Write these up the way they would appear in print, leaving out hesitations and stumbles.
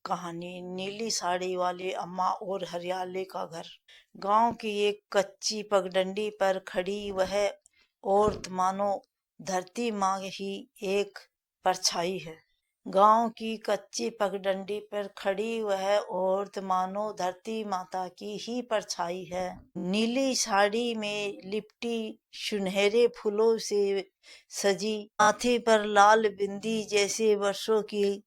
कहानी नीली साड़ी वाली अम्मा और हरियाले का घर। गांव की एक कच्ची पगडंडी पर खड़ी वह औरत मानो धरती माँ ही एक परछाई है। गांव की कच्ची पगडंडी पर खड़ी वह औरत मानो धरती माता की ही परछाई है। नीली साड़ी में लिपटी सुनहरे फूलों से सजी, माथे पर लाल बिंदी जैसे वर्षों की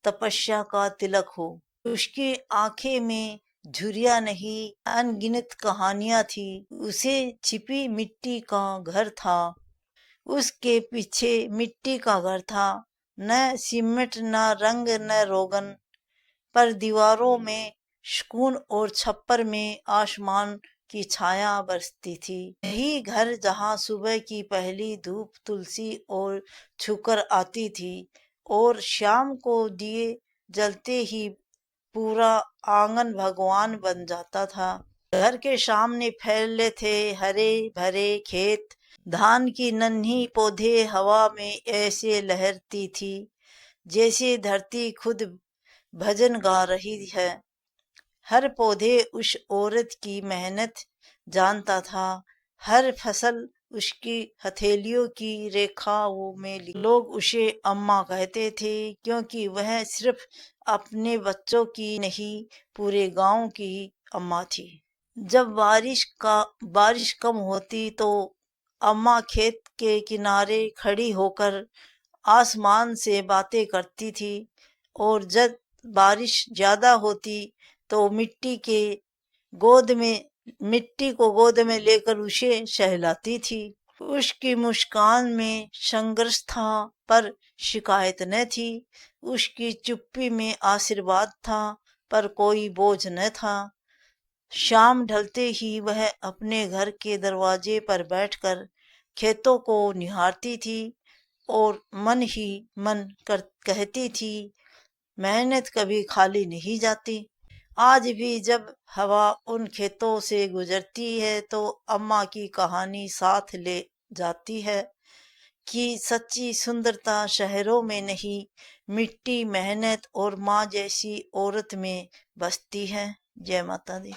तपस्या का तिलक हो। उसकी आंखें में झुर्रियां नहीं, अनगिनत कहानियां थी। उसे छिपी मिट्टी का घर था, उसके पीछे मिट्टी का घर था। न सीमेंट, न रंग, न रोगन, पर दीवारों में सुकून और छप्पर में आसमान की छाया बरसती थी। यही घर जहाँ सुबह की पहली धूप तुलसी और छूकर आती थी और शाम को दिए जलते ही पूरा आंगन भगवान बन जाता था। घर के सामने फैले थे हरे भरे खेत, धान की नन्ही पौधे हवा में ऐसे लहरती थी जैसे धरती खुद भजन गा रही है। हर पौधे उस औरत की मेहनत जानता था, हर फसल उसकी हथेलियों की रेखाओं में। लोग उसे अम्मा कहते थे क्योंकि वह सिर्फ अपने बच्चों की नहीं, पूरे गांव की अम्मा थी। जब बारिश कम होती तो अम्मा खेत के किनारे खड़ी होकर आसमान से बातें करती थी, और जब बारिश ज्यादा होती तो मिट्टी को गोद में लेकर उसे सहलाती थी। उसकी मुस्कान में संघर्ष था पर शिकायत न थी। उसकी चुप्पी में आशीर्वाद था पर कोई बोझ न था। शाम ढलते ही वह अपने घर के दरवाजे पर बैठकर खेतों को निहारती थी और मन ही मन कहती थी, मेहनत कभी खाली नहीं जाती। आज भी जब हवा उन खेतों से गुजरती है तो अम्मा की कहानी साथ ले जाती है कि सच्ची सुंदरता शहरों में नहीं, मिट्टी, मेहनत और माँ जैसी औरत में बसती है। जय माता दी।